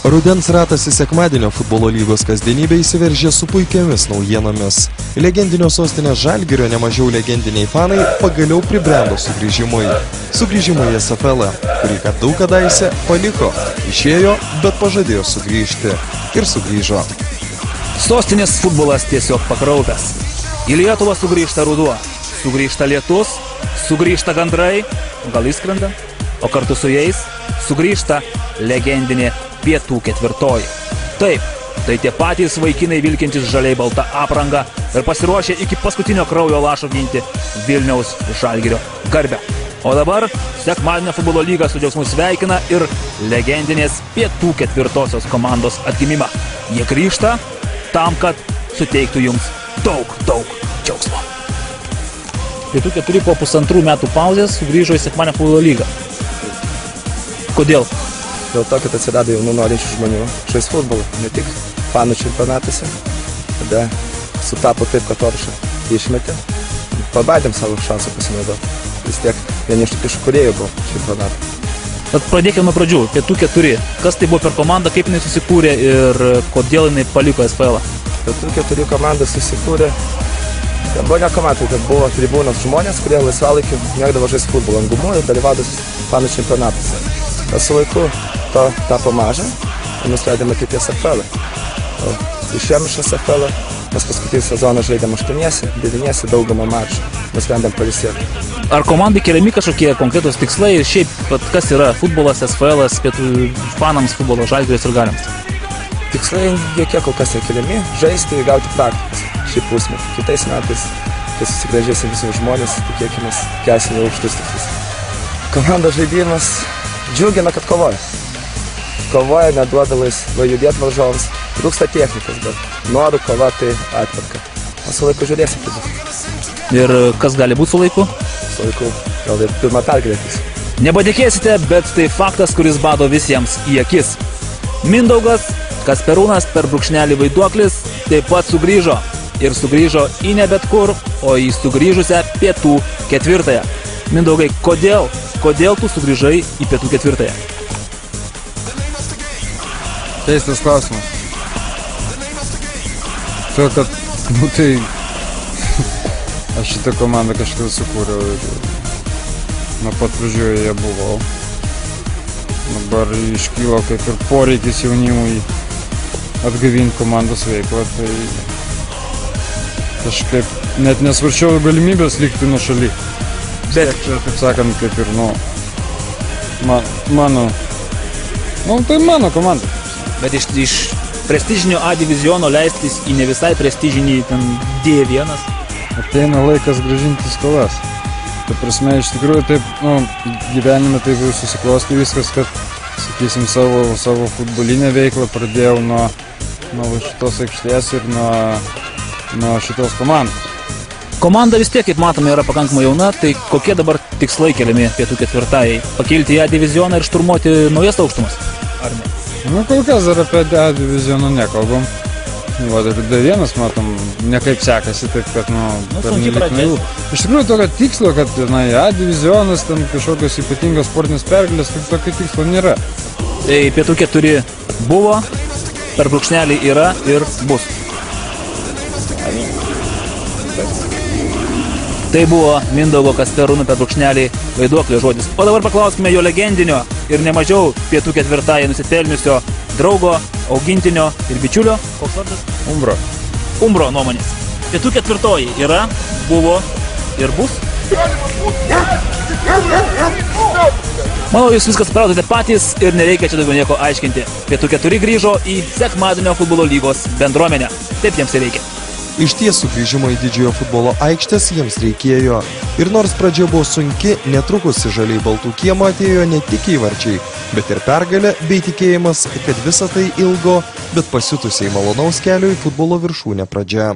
Rudens ratas į sekmadienio futbolo lygos kasdienybę įsiveržė su puikiamis naujienomis. Legendinio sostinės Žalgirio nemažiau legendiniai fanai pagaliau pribrendo sugrįžimui. Sugrįžimui į SFL, kurį kad daug kadaise paliko, išėjo, bet pažadėjo sugrįžti. Ir sugrįžo. Sostinės futbolas tiesiog pakraupęs. Į Lietuvą sugrįžta ruduo, sugrįžta lietus, sugrįžta gandrai, gal įskrenda, o kartu su jais sugrįžta legendinė Pietų ketvirtoji. Taip, tai tie patys vaikinai vilkintis žaliai baltą aprangą ir pasiruošę iki paskutinio kraujo lašo ginti Vilniaus Žalgirio garbę. O dabar sekmadienio futbolo lyga su džiaugsmu sveikina ir legendinės Pietų ketvirtosios komandos atgimimą. Jie grįžta tam, kad suteiktų jums daug džiaugsmo. Pietų keturi po pusantrų metų pauzės sugrįžo į sekmadienio futbolo lygą. Kodėl? Dėl to, kad atsirado jaunų norinčių žmonių žais futbolą, ne tik fanų čempionatuose. Tada sutapo taip, kad Oršą išmetė. Pabandėm savo šansą pasinaudoti. Vis tiek vieni iš kūrėjų buvo čempionatą. Tad pradėkime nuo pradžių. Pietų keturi. Kas tai buvo per komanda, kaip jinai susikūrė ir kodėl jinai paliko SPL? Pietų keturi komanda susikūrė. Tai buvo ne komanda, kad buvo tribūnos žmonės, kurie laisvalaikiu mėgdavo žaisti futbolą ant gumų ir dalyvautis fanų čempionatuose. Su laiku to tapo maža ir nusprendėme kaip į SFL. Išėjom iš SFL, mes paskutinį sezoną žaidėm 8-9 daugumą mačų, nusprendėm pailsėti. Ar komandai keliami kažkokie konkretus tikslai ir šiaip, kas yra futbolas, SFL, pietų fanams futbolo Žalgirio sirgaliams? Tikslai jokie kol kas nekeliami, žaisti ir gauti praktikas šį pusmetį. Kitais metais, kai susigrąžėsim visus žmonės, tikėkimės kelsim į aukštus tikslus. Komandos žaidimas džiugina, kad kovoja. Kovoja, neduoda laisvai judėti varžovams. Trūksta technikas, bet norų kova tai atperka. O su laiku žiūrėsim tada. Ir kas gali būti su laiku? Su laiku gal ir pirmą pergalę. Nepatikėsite, bet tai faktas, kuris bado visiems į akis. Mindaugas Kasperūnas per brūkšnelį Vaiduoklis taip pat sugrįžo. Ir sugrįžo į ne bet kur, o į sugrįžusią Pietų ketvirtąją. Mindaugai, kodėl tu sugrįžai į Pietų ketvirtąją? Keistas klausimas. Tai, kad, tai, aš šitą komandą kažkada sukūriau ir nuo pat pradžių jie buvau. Dabar iškylo kaip ir poreikis jaunimui atgavinti komandos veiklą, tai kažkaip net nesvarčiau galimybės likti nuo šaly. Bet čia, taip sakant, kaip ir, tai mano komanda. Bet iš prestižinio A diviziono leistis į ne visai prestižinį D1. Ateina laikas grąžinti skolas. Ta prasme, iš tikrųjų, taip, gyvenime taip jau susiklosti viskas, kad, sakysim, savo futbolinę veiklą pradėjau nuo šitos aikštės ir nuo šitos komandos. Komanda vis tiek, kaip matome, yra pakankamai jauna, tai kokie dabar tikslai keliami Pietų ketvirtajai? Pakilti į A divizioną ir šturmuoti naujas aukštumas? Ar ne? Kol kas dar apie A divizioną nekalbam. Ir D1 matom, nekaip sekasi, taip kad, iš tikrųjų tokio tikslo, kad A divizionas, ten kažkokios ypatingos sportinės pergalės, tai tokio tikslo nėra. Tai Pietų keturi buvo, per brūkšnelį yra ir bus. Tai buvo Mindaugo Kasperūno per brūkšnelį Vaiduoklio žodis. O dabar paklauskime jo legendinio ir nemažiau Pietų ketvirtąjį nusipelniusio draugo, augintinio ir bičiulio. Koks vardas? Umbro nuomonės. Pietų ketvirtoji yra, buvo ir bus? Manau, jūs viską supratote patys ir nereikia čia daugiau nieko aiškinti. Pietų keturi grįžo į sekmadienio futbolo lygos bendruomenę. Taip jiems ir reikia. Iš ties sugrįžimo į didžiojo futbolo aikštės jiems reikėjo. Ir nors pradžia buvo sunki, netrukus į žaliai baltų kiemą atėjo ne tik įvarčiai, bet ir pergalė bei tikėjimas, kad visa tai ilgo, bet pasiutusiai malonaus kelio į futbolo viršūnę pradžia.